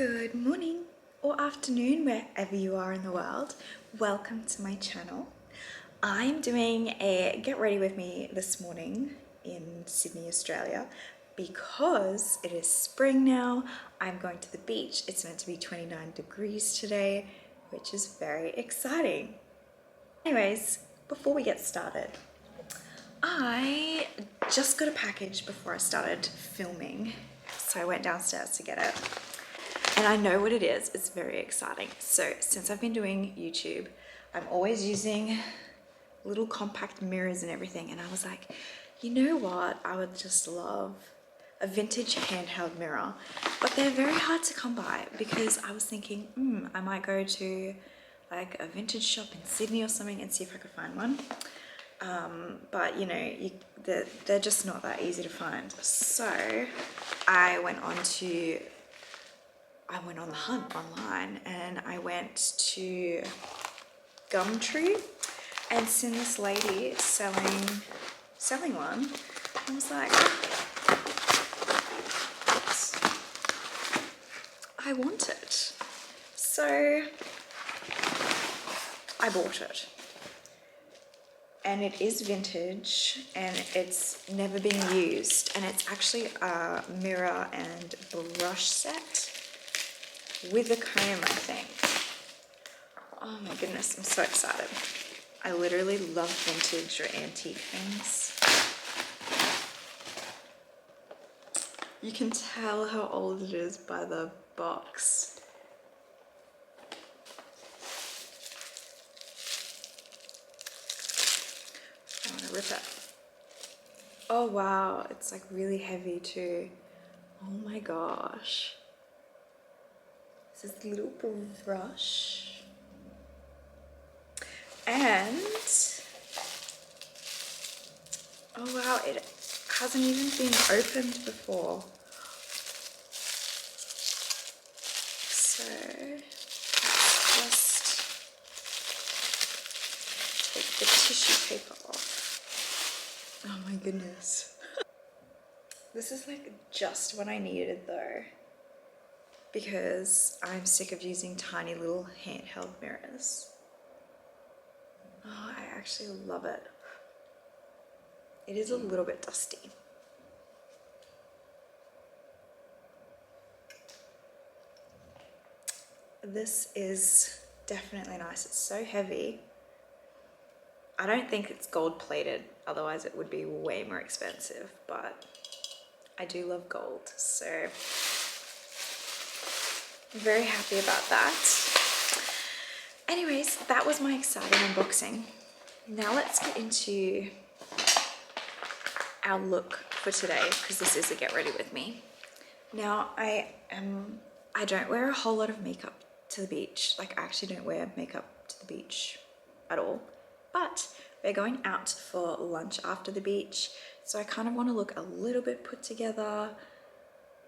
Good morning or afternoon wherever you are in the world. Welcome to my channel. I'm doing a get ready with me this morning in Sydney, Australia because it is spring now. I'm going to the beach. It's meant to be 29 degrees today, which is very exciting. Anyways, before we get started, I just got a package before I started filming, so I went downstairs to get it. And I know what it is. It's very exciting. So since I've been doing YouTube, I'm always using little compact mirrors and everything. And I was like, you know what? I would just love a vintage handheld mirror. But they're very hard to come by because I was thinking, I might go to like a vintage shop in Sydney or something and see if I could find one. But you know, they're just not that easy to find. So I went on the hunt online and I went to Gumtree and seen this lady selling one. I was like, I want it. So I bought it. And it is vintage and it's never been used. And it's actually a mirror and brush set with a comb, I think. Oh my goodness, I'm so excited. I literally love vintage or antique things. You can tell how old it is by the box. I want to rip it. Oh wow, it's like really heavy too. Oh my gosh. This is the little brush. And oh wow, it hasn't even been opened before. So let's just take the tissue paper off. Oh my goodness. This is like just what I needed though, because I'm sick of using tiny little handheld mirrors. Oh, I actually love it. It is a little bit dusty. This is definitely nice. It's so heavy. I don't think it's gold plated, otherwise it would be way more expensive, but I do love gold, so I'm very happy about that. Anyways, that was my exciting unboxing. Now let's get into our look for today, because this is a get ready with me. Now I don't wear a whole lot of makeup to the beach. Like I actually don't wear makeup to the beach at all, but we're going out for lunch after the beach, so I kind of want to look a little bit put together,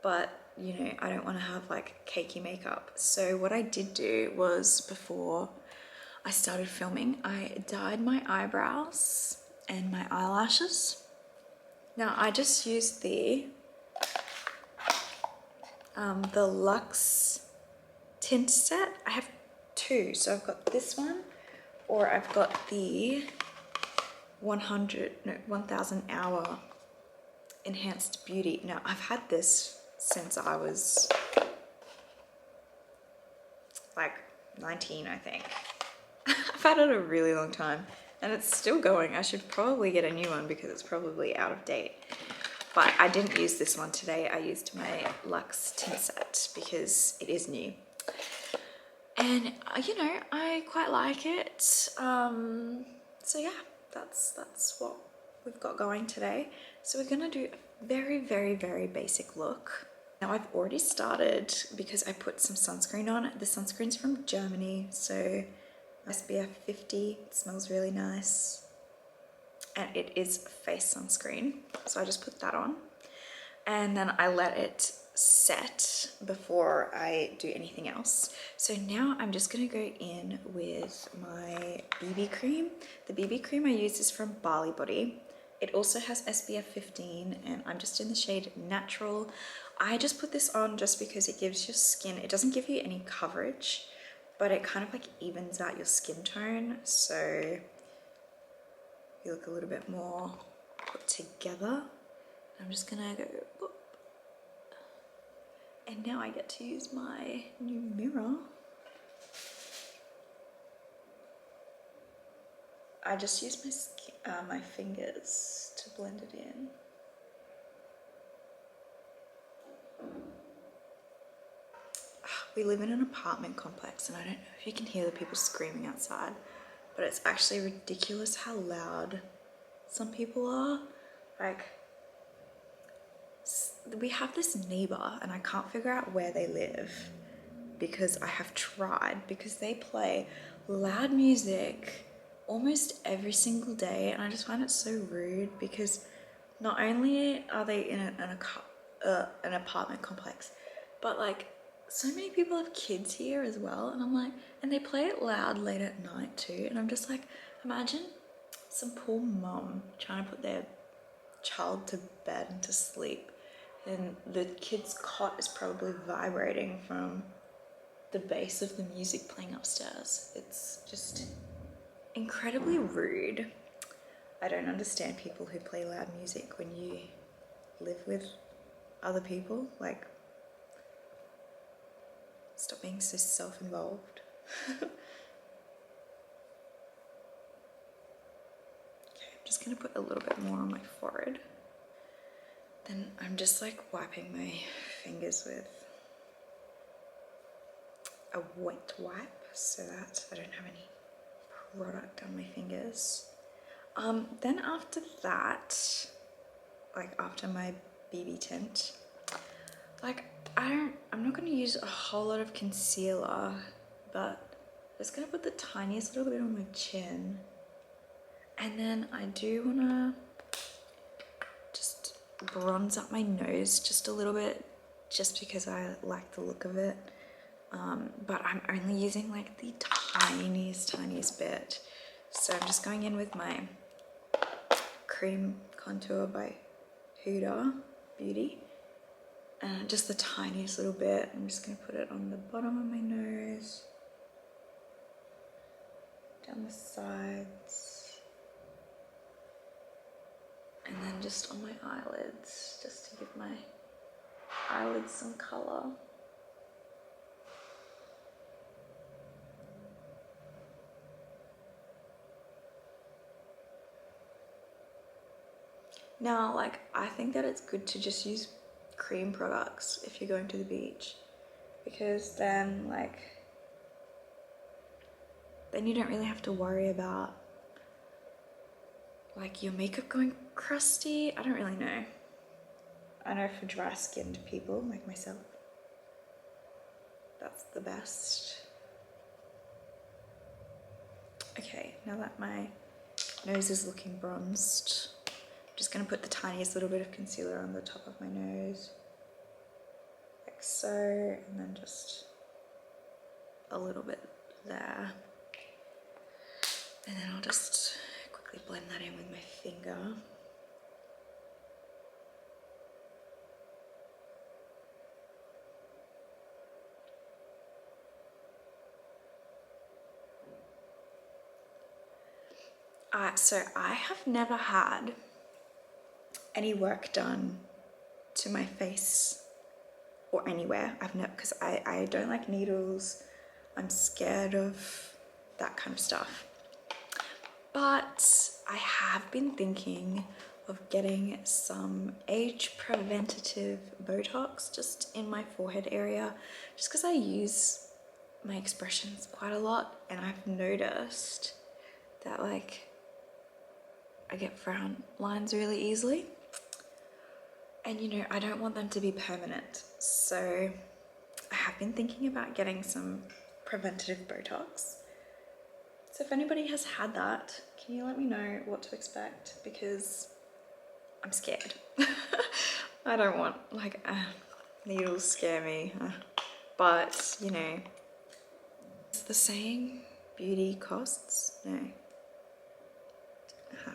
but you know, I don't want to have like cakey makeup. So what I did do was, before I started filming, I dyed my eyebrows and my eyelashes. Now I just used the Luxe tint set. I have two, so I've got this one, or I've got the 1000 hour enhanced beauty. Now I've had this since I was like 19, I think. I've had it a really long time and it's still going. I should probably get a new one because it's probably out of date. But I didn't use this one today. I used my Luxe tint set because it is new. And you know, I quite like it. So yeah, that's what we've got going today. So we're gonna do a very, very, very basic look. Now I've already started because I put some sunscreen on. The sunscreen's from Germany, so SPF 50. It smells really nice. And it is face sunscreen. So I just put that on. And then I let it set before I do anything else. So now I'm just gonna go in with my BB cream. The BB cream I use is from Bali Body. It also has SPF 15 and I'm just in the shade Natural. I just put this on just because it gives your skin, it doesn't give you any coverage, but it kind of like evens out your skin tone, so you look a little bit more put together. I'm just gonna go whoop. And now I get to use my new mirror. I just use my fingers to blend it in. We live in an apartment complex and I don't know if you can hear the people screaming outside, but it's actually ridiculous how loud some people are. Like, we have this neighbor and I can't figure out where they live because I have tried, because they play loud music almost every single day and I just find it so rude, because not only are they in an apartment complex, but like so many people have kids here as well, and I'm like, and they play it loud late at night too, and I'm just like, imagine some poor mum trying to put their child to bed and to sleep, and the kid's cot is probably vibrating from the bass of the music playing upstairs. It's just incredibly rude. I don't understand people who play loud music when you live with other people. Like, stop being so self-involved. Okay, I'm just gonna put a little bit more on my forehead. Then I'm just like wiping my fingers with a wet wipe so that I don't have any product on my fingers. Then after that, like after my BB tint, like I'm not gonna use a whole lot of concealer, but I'm just gonna put the tiniest little bit on my chin. And then I do wanna just bronze up my nose just a little bit, just because I like the look of it. But I'm only using like the tiniest bit. So I'm just going in with my cream contour by Huda Beauty. And just the tiniest little bit. I'm just gonna put it on the bottom of my nose, down the sides, and then just on my eyelids, just to give my eyelids some color. Now, like, I think that it's good to just use cream products if you're going to the beach, because then you don't really have to worry about like your makeup going crusty. I don't really know. I know for dry skinned people like myself, that's the best. Okay, now that my nose is looking bronzed, I'm just gonna put the tiniest little bit of concealer on the top of my nose, like so, and then just a little bit there. And then I'll just quickly blend that in with my finger. So I have never had any work done to my face or anywhere. I've never, because I don't like needles. I'm scared of that kind of stuff. But I have been thinking of getting some age preventative Botox just in my forehead area, just because I use my expressions quite a lot, and I've noticed that like I get frown lines really easily, and you know, I don't want them to be permanent. So I have been thinking about getting some preventative Botox. So if anybody has had that, can you let me know what to expect? Because I'm scared. I don't want like needles scare me, but you know, it's the saying, beauty costs. No,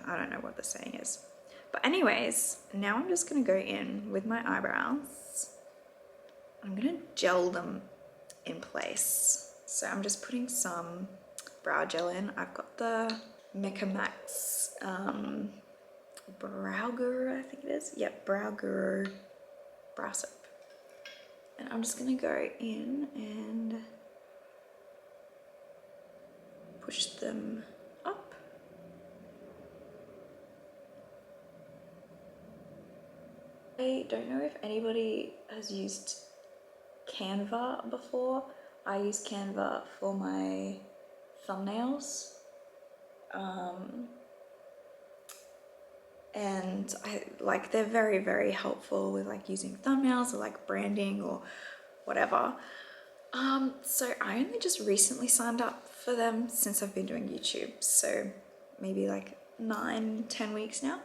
I don't know what the saying is, But anyways, now I'm just gonna go in with my eyebrows. I'm gonna gel them in place. So I'm just putting some brow gel in. I've got the Mecca Max Brow Guru, I think it is. Yep, Brow Guru brow soap. And I'm just gonna go in and push them up. I don't know if anybody has used Canva before. I use Canva for my thumbnails. And they're very, very helpful with like using thumbnails or like branding or whatever. So I only just recently signed up for them since I've been doing YouTube. So maybe like 9-10 weeks now.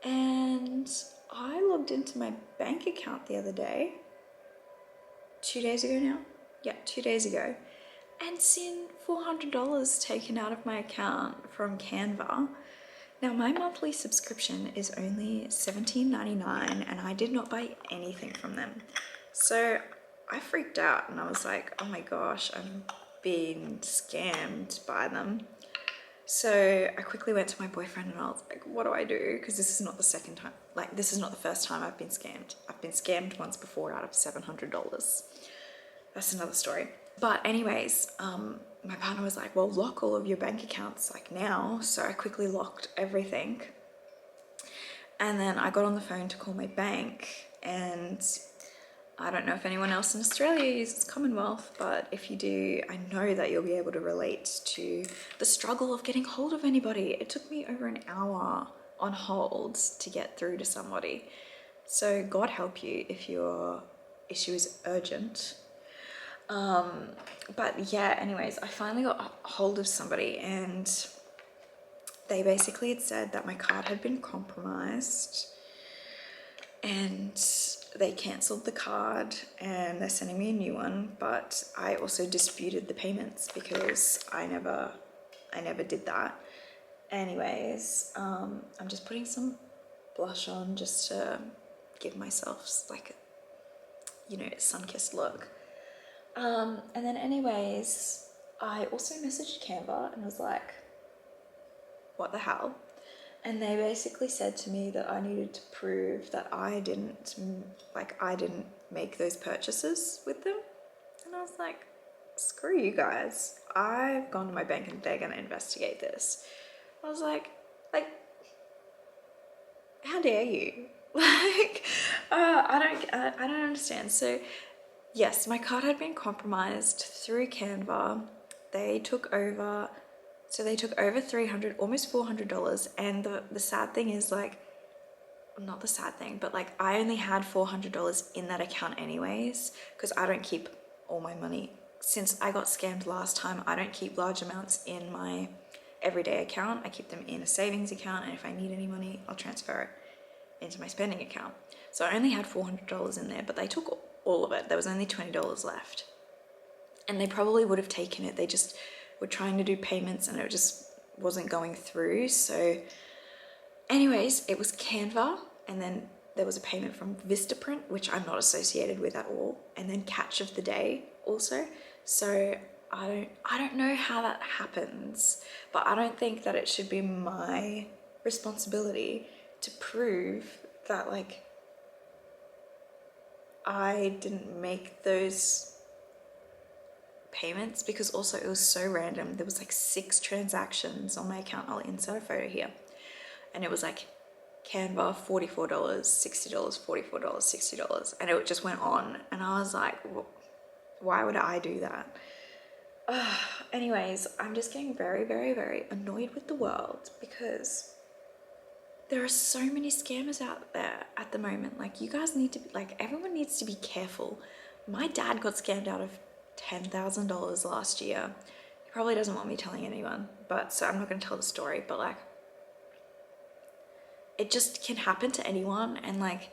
And I logged into my bank account the other day, 2 days ago now. Yeah, 2 days ago, and seen $400 taken out of my account from Canva. Now my monthly subscription is only $17.99 and I did not buy anything from them. So I freaked out and I was like, oh my gosh, I'm being scammed by them. So I quickly went to my boyfriend and I was like, what do I do? Because this is not the second time, like this is not the first time I've been scammed. I've been scammed once before out of $700. That's another story. But anyways, my partner was like, well, lock all of your bank accounts like now. So I quickly locked everything. And then I got on the phone to call my bank, and I don't know if anyone else in Australia uses Commonwealth, but if you do, I know that you'll be able to relate to the struggle of getting hold of anybody. It took me over an hour on hold to get through to somebody. So God help you if your issue is urgent. But yeah, anyways, I finally got a hold of somebody and they basically had said that my card had been compromised and they cancelled the card and they're sending me a new one, but I also disputed the payments because I never did that. Anyways, I'm just putting some blush on just to give myself like a, you know, sun-kissed look. And then anyways, I also messaged Canva and was like, what the hell? And they basically said to me that I needed to prove that I didn't make those purchases with them. And I was like, screw you guys. I've gone to my bank and they're gonna investigate this. I was like, how dare you? I don't understand. So yes, my card had been compromised through Canva. They took over $300, almost $400. And the sad thing is, like, not the sad thing, but like I only had $400 in that account anyways, because I don't keep all my money. Since I got scammed last time, I don't keep large amounts in my everyday account. I keep them in a savings account, and if I need any money, I'll transfer it into my spending account. So I only had $400 in there, but they took all of it. There was only $20 left. And they probably would have taken it. They just were trying to do payments and it just wasn't going through. So anyways, it was Canva, and then there was a payment from Vistaprint, which I'm not associated with at all, and then Catch of the Day also. So I don't know how that happens, but I don't think that it should be my responsibility to prove that, like, I didn't make those payments, because also it was so random. There was like 6 transactions on my account. I'll insert a photo here. And it was like Canva, $44, $60, $44, $60. And it just went on. And I was like, why would I do that? Anyways, I'm just getting very, very, very annoyed with the world, because there are so many scammers out there at the moment. Like, you guys need to be, like, everyone needs to be careful. My dad got scammed out of $10,000 last year. He probably doesn't want me telling anyone, but so I'm not going to tell the story, but like, it just can happen to anyone. And like,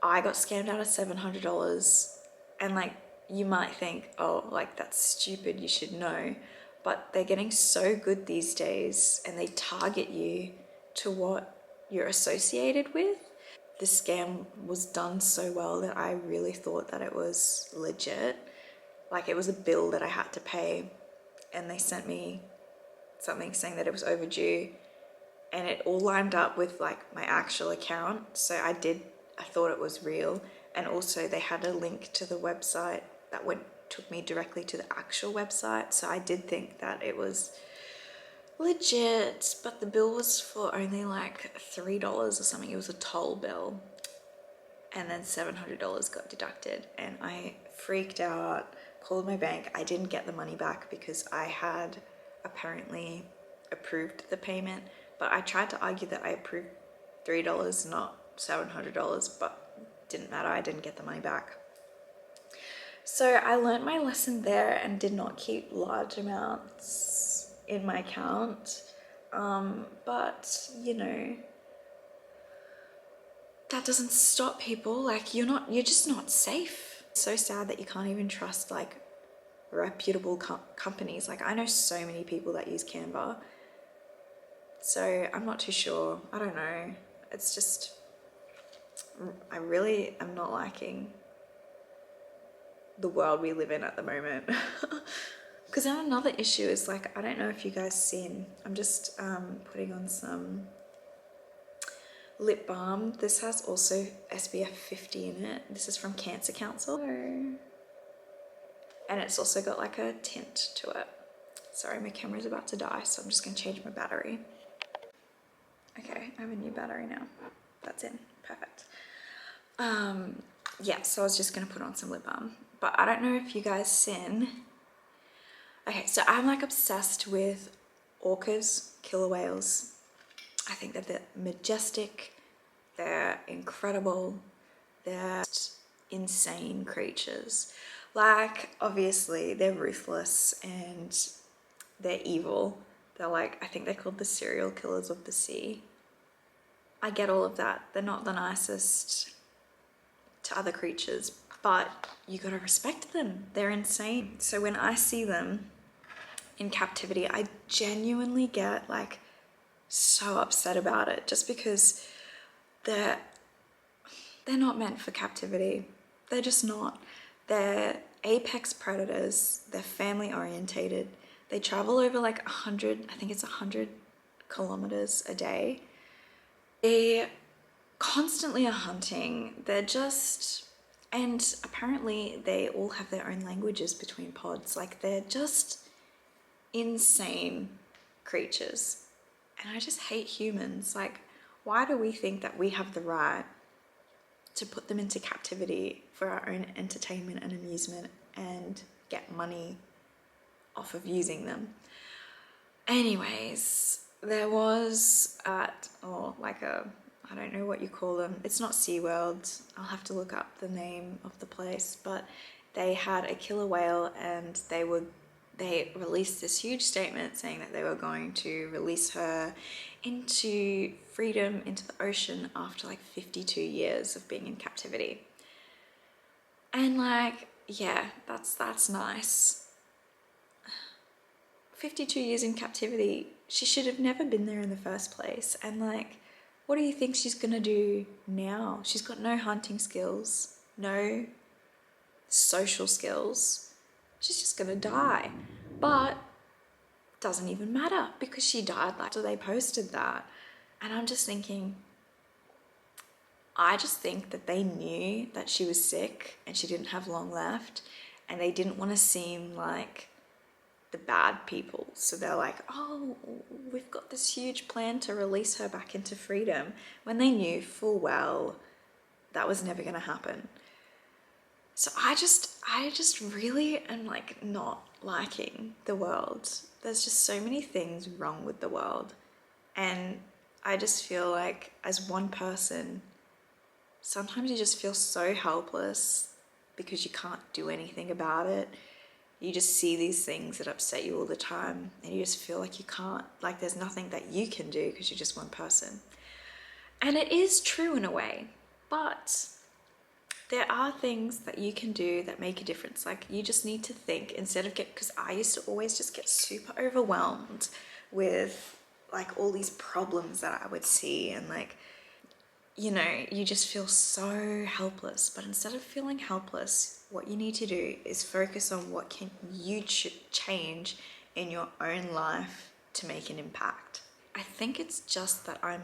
I got scammed out of $700, and like, you might think, oh, like, that's stupid, you should know, but they're getting so good these days, and they target you to what you're associated with. The scam was done so well that I really thought that it was legit. Like, it was a bill that I had to pay, and they sent me something saying that it was overdue, and it all lined up with like my actual account. So I thought it was real. And also they had a link to the website that took me directly to the actual website. So I did think that it was legit, but the bill was for only like $3 or something. It was a toll bill, and then $700 got deducted, and I freaked out, called my bank. I didn't get the money back because I had apparently approved the payment, but I tried to argue that I approved $3, not $700, but didn't matter. I didn't get the money back. So I learned my lesson there and did not keep large amounts in my account. But you know, that doesn't stop people. Like, you're just not safe. It's so sad that you can't even trust like reputable companies. Like, I know so many people that use Canva, so I'm not too sure. I don't know. It's just, I really am not liking the world we live in at the moment. Because then another issue is like, I don't know if you guys seen, I'm just putting on some lip balm. This has also SPF 50 in it. This is from Cancer Council. And it's also got like a tint to it. Sorry, my camera's about to die, so I'm just gonna change my battery. Okay, I have a new battery now. That's in, perfect. Yeah, so I was just gonna put on some lip balm, but I don't know if you guys seen. Okay, so I'm like obsessed with orcas, killer whales. I think that they're majestic, they're incredible, they're insane creatures. Like, obviously they're ruthless and they're evil. They're like, I think they're called the serial killers of the sea. I get all of that. They're not the nicest to other creatures, but you gotta respect them. They're insane. So when I see them in captivity, I genuinely get like so upset about it, just because they're not meant for captivity. They're just not. They're apex predators. They're family orientated. They travel over like 100, I think it's 100 kilometers a day. They constantly are hunting. They're just, and apparently they all have their own languages between pods. Like, they're just insane creatures. And I just hate humans. Like, why do we think that we have the right to put them into captivity for our own entertainment and amusement and get money off of using them? Anyways, there was I don't know what you call them. It's not SeaWorld. I'll have to look up the name of the place, but they had a killer whale, and they released this huge statement saying that they were going to release her into freedom, into the ocean, after like 52 years of being in captivity. And like, yeah, that's nice. 52 years in captivity, she should have never been there in the first place. And like, what do you think she's gonna do now? She's got no hunting skills, no social skills. She's just gonna die. But doesn't even matter, because she died. Like, so they posted that, and I'm just thinking, I just think that they knew that she was sick and she didn't have long left, and they didn't want to seem like the bad people. So they're like, oh, we've got this huge plan to release her back into freedom, when they knew full well that was never going to happen. So I just really am like not liking the world. There's just so many things wrong with the world. And I just feel like, as one person, sometimes you just feel so helpless because you can't do anything about it. You just see these things that upset you all the time, and you just feel like you can't, like there's nothing that you can do because you're just one person. And it is true in a way, but there are things that you can do that make a difference. Like, you just need to think, instead of because I used to always just get super overwhelmed with like all these problems that I would see, and like, you know, you just feel so helpless. But instead of feeling helpless, what you need to do is focus on what can you change in your own life to make an impact. I think it's just that I'm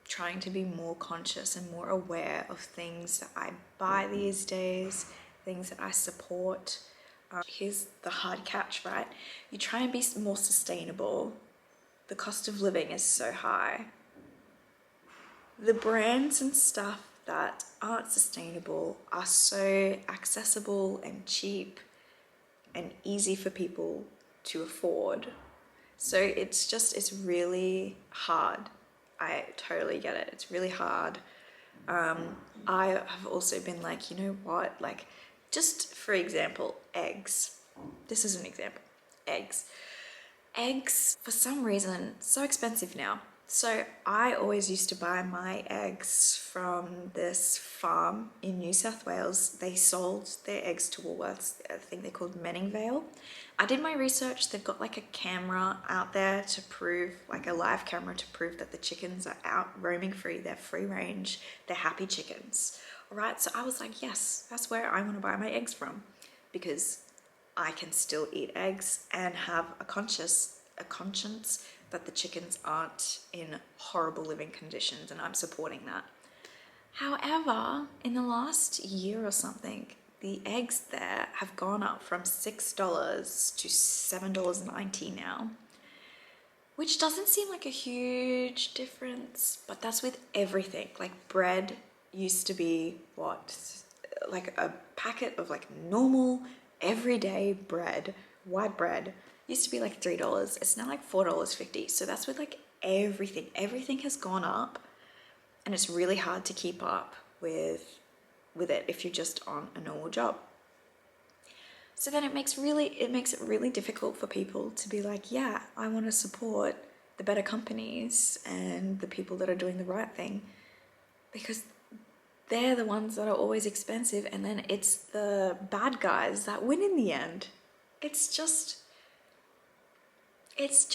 trying to be more conscious and more aware of things that I buy these days, things that I support. Here's the hard catch, right? You try and be more sustainable. The cost of living is so high. The brands and stuff that aren't sustainable are so accessible and cheap and easy for people to afford. So it's really hard. I totally get it. It's really hard. I have also been like, you know what? Like, just for example, eggs. This is an example. Eggs. Eggs, for some reason, so expensive now. So I always used to buy my eggs from this farm in New South Wales. They sold their eggs to Woolworths. I think they're called Manningvale. I did my research. They've got like a camera out there to prove, like a live camera to prove that the chickens are out roaming free. They're free range. They're happy chickens. All right. So I was like, yes, that's where I want to buy my eggs from, because I can still eat eggs and have a conscience that the chickens aren't in horrible living conditions, and I'm supporting that. However, in the last year or something, the eggs there have gone up from $6 to $7.90 now, which doesn't seem like a huge difference, but that's with everything. Like bread used to be what? Like a packet of like normal everyday bread, white bread, used to be like $3. It's now like $4.50. So that's with like everything. Everything has gone up, and it's really hard to keep up with it if you're just on a normal job. So then it makes it really difficult for people to be like, yeah, I want to support the better companies and the people that are doing the right thing, because they're the ones that are always expensive, and then it's the bad guys that win in the end. It's just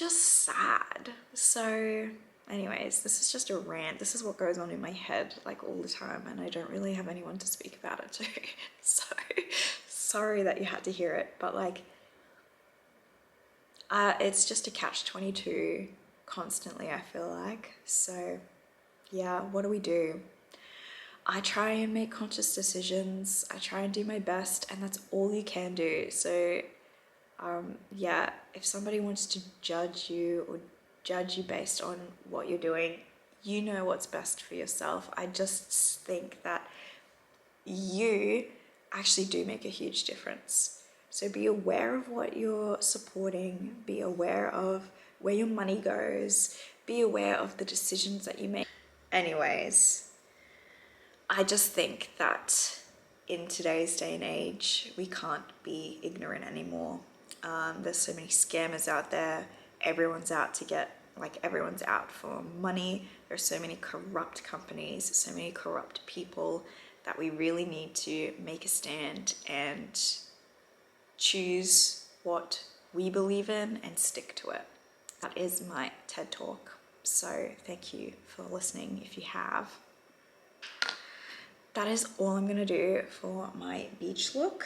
sad. So anyways, this is just a rant. This is what goes on in my head like all the time, and I don't really have anyone to speak about it to. So sorry that you had to hear it, but like it's just a catch-22 constantly, I feel like. So yeah, what do? I try and make conscious decisions. I try and do my best, and that's all you can do. So yeah, if somebody wants to judge you or judge you based on what you're doing, you know what's best for yourself. I just think that you actually do make a huge difference. So be aware of what you're supporting, be aware of where your money goes, be aware of the decisions that you make. Anyways, I just think that in today's day and age, we can't be ignorant anymore. There's so many scammers out there. Everyone's out for money. There's so many corrupt companies, so many corrupt people, that we really need to make a stand and choose what we believe in and stick to it. That is my TED Talk. So thank you for listening if you have. That is all I'm gonna do for my beach look,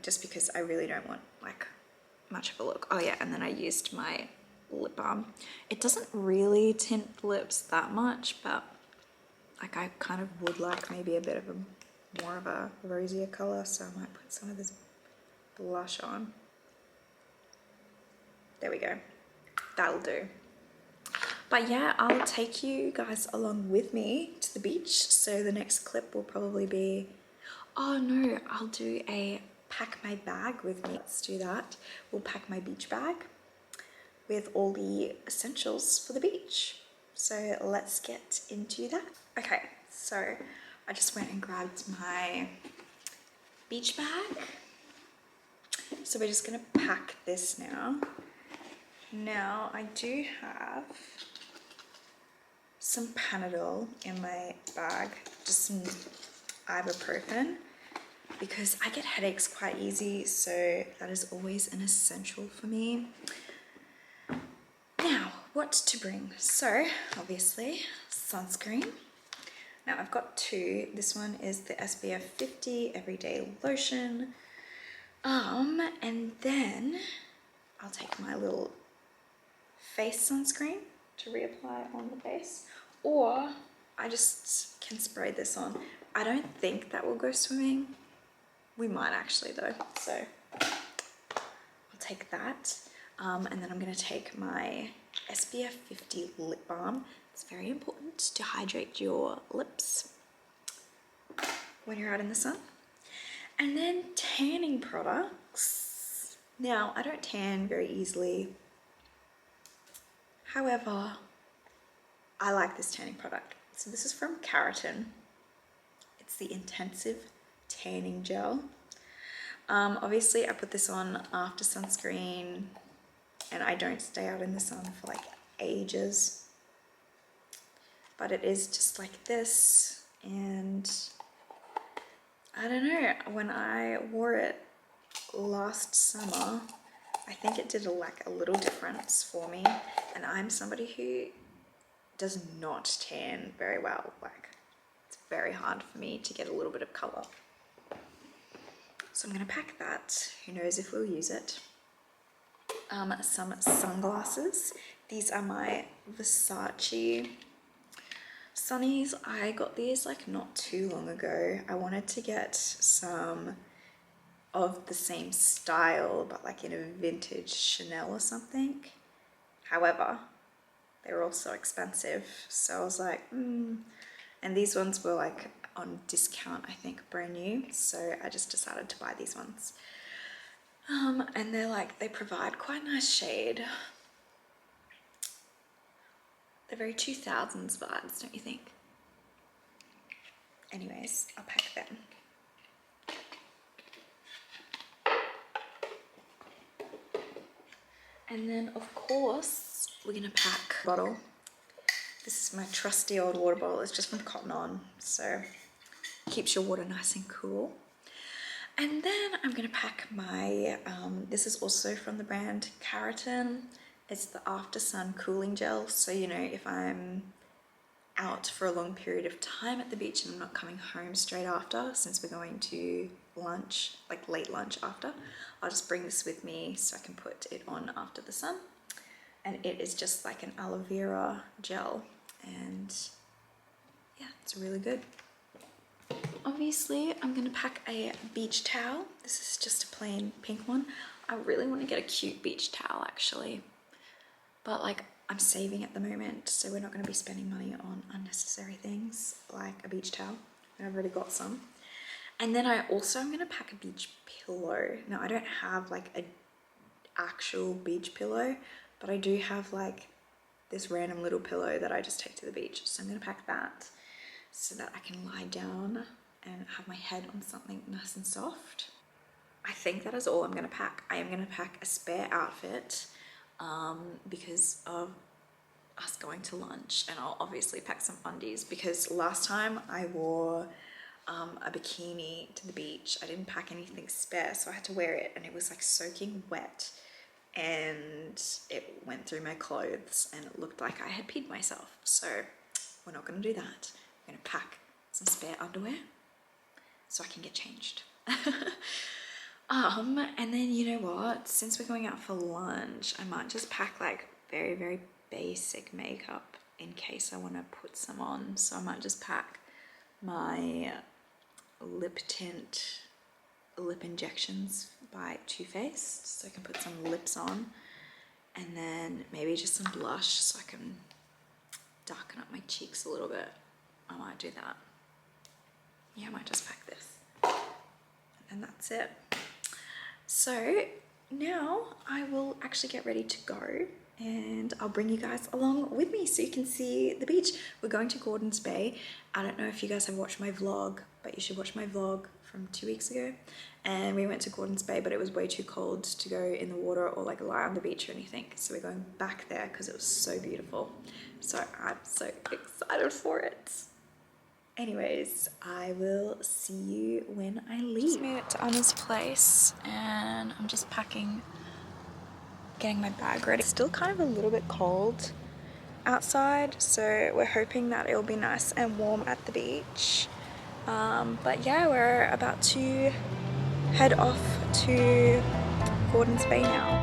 just because I really don't want like much of a look. Oh yeah, and then I used my lip balm. It doesn't really tint the lips that much, but like I kind of would like maybe a bit of a more of a rosier color, so I might put some of this blush on. There we go. That'll do. But yeah, I'll take you guys along with me to the beach. So the next clip will probably be, oh no, I'll do a pack my bag with me. Let's do that. We'll pack my beach bag with all the essentials for the beach. So let's get into that. Okay, so I just went and grabbed my beach bag. So we're just gonna pack this now. Now I do have some Panadol in my bag, just some ibuprofen, because I get headaches quite easy, so that is always an essential for me. Now, what to bring. So obviously sunscreen. Now I've got two. This one is the SPF 50 Everyday Lotion. And then I'll take my little face sunscreen to reapply on the face, or I just can spray this on. I don't think that will go swimming. We might actually though, so I'll take that. And then I'm gonna take my SPF 50 lip balm. It's very important to hydrate your lips when you're out in the sun. And then tanning products. Now, I don't tan very easily. However, I like this tanning product. So this is from Keratin. It's the Intensive Tanning Gel. Obviously I put this on after sunscreen and I don't stay out in the sun for like ages. But it is just like this, and I don't know, when I wore it last summer, I think it did like a little difference for me, and I'm somebody who does not tan very well. Like, it's very hard for me to get a little bit of color. So I'm gonna pack that. Who knows if we'll use it. Some sunglasses. These are my Versace sunnies. I got these like not too long ago. I wanted to get some of the same style, but like in a vintage Chanel or something. However, they were all so expensive. So I was like, and these ones were like on discount, I think, brand new. So I just decided to buy these ones. And they're like, they provide quite a nice shade. They're very 2000s vibes, don't you think? Anyways, I'll pack them. And then of course, we're gonna pack a bottle. This is my trusty old water bottle. It's just from Cotton On, so keeps your water nice and cool. And then I'm gonna pack my, this is also from the brand Keratin. It's the After Sun Cooling Gel. So, you know, if I'm out for a long period of time at the beach and I'm not coming home straight after, since we're going to lunch, like late lunch after, I'll just bring this with me so I can put it on after the sun. And it is just like an aloe vera gel, and yeah, it's really good. Obviously, I'm gonna pack a beach towel. This is just a plain pink one. I really want to get a cute beach towel actually, but like I'm saving at the moment, so we're not going to be spending money on unnecessary things like a beach towel. I've already got some. And then I also am going to pack a beach pillow. Now I don't have like an actual beach pillow, but I do have like this random little pillow that I just take to the beach. So I'm going to pack that so that I can lie down and have my head on something nice and soft. I think that is all I'm going to pack. I am going to pack a spare outfit because of us going to lunch, and I'll obviously pack some undies because last time I wore a bikini to the beach. I didn't pack anything spare, so I had to wear it, and it was like soaking wet and it went through my clothes and it looked like I had peed myself. So we're not going to do that. I'm going to pack some spare underwear so I can get changed. And then you know what, since we're going out for lunch, I might just pack like very, very basic makeup in case I want to put some on. So I might just pack my lip tint lip injections by Too Faced so I can put some lips on, and then maybe just some blush so I can darken up my cheeks a little bit. I might do that. Yeah, I might just pack this, and that's it. So now I will actually get ready to go, and I'll bring you guys along with me so you can see the beach. We're going to Gordon's Bay. I don't know if you guys have watched my vlog, but you should watch my vlog from 2 weeks ago. And we went to Gordon's Bay, but it was way too cold to go in the water or like lie on the beach or anything. So we're going back there because it was so beautiful. So I'm so excited for it. Anyways, I will see you when I leave. Just made it to Anna's place and I'm just packing, getting my bag ready. It's still kind of a little bit cold, outside, so we're hoping that it'll be nice and warm at the beach. But yeah, we're about to head off to Gordon's Bay now.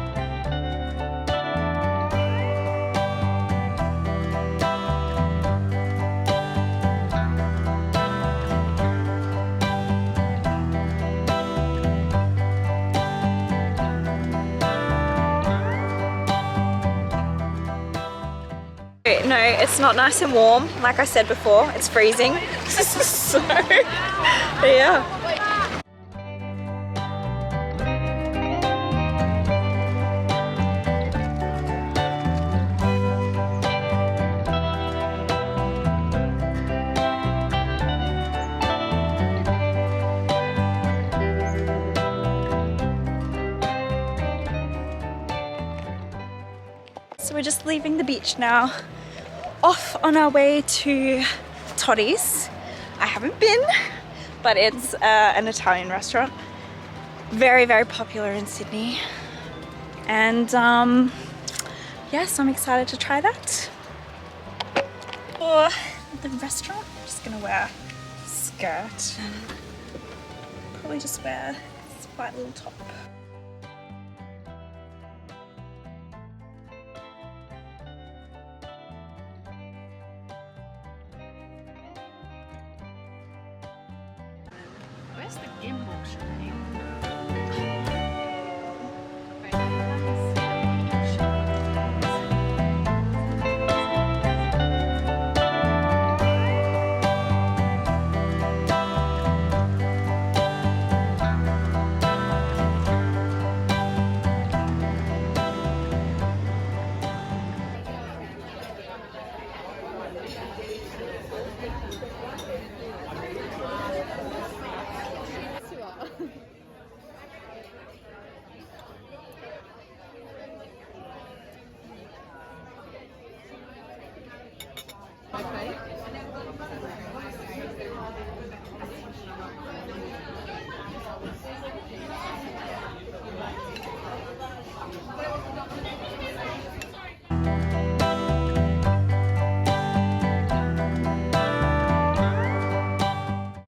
No, it's not nice and warm. Like I said before, it's freezing. So, yeah. So we're just leaving the beach now, off on our way to Toddy's. I haven't been, but it's an Italian restaurant. Very, very popular in Sydney. And yes, I'm excited to try that. For the restaurant, I'm just gonna wear a skirt and probably just wear this white little top. Where's the gimbal showing? Okay.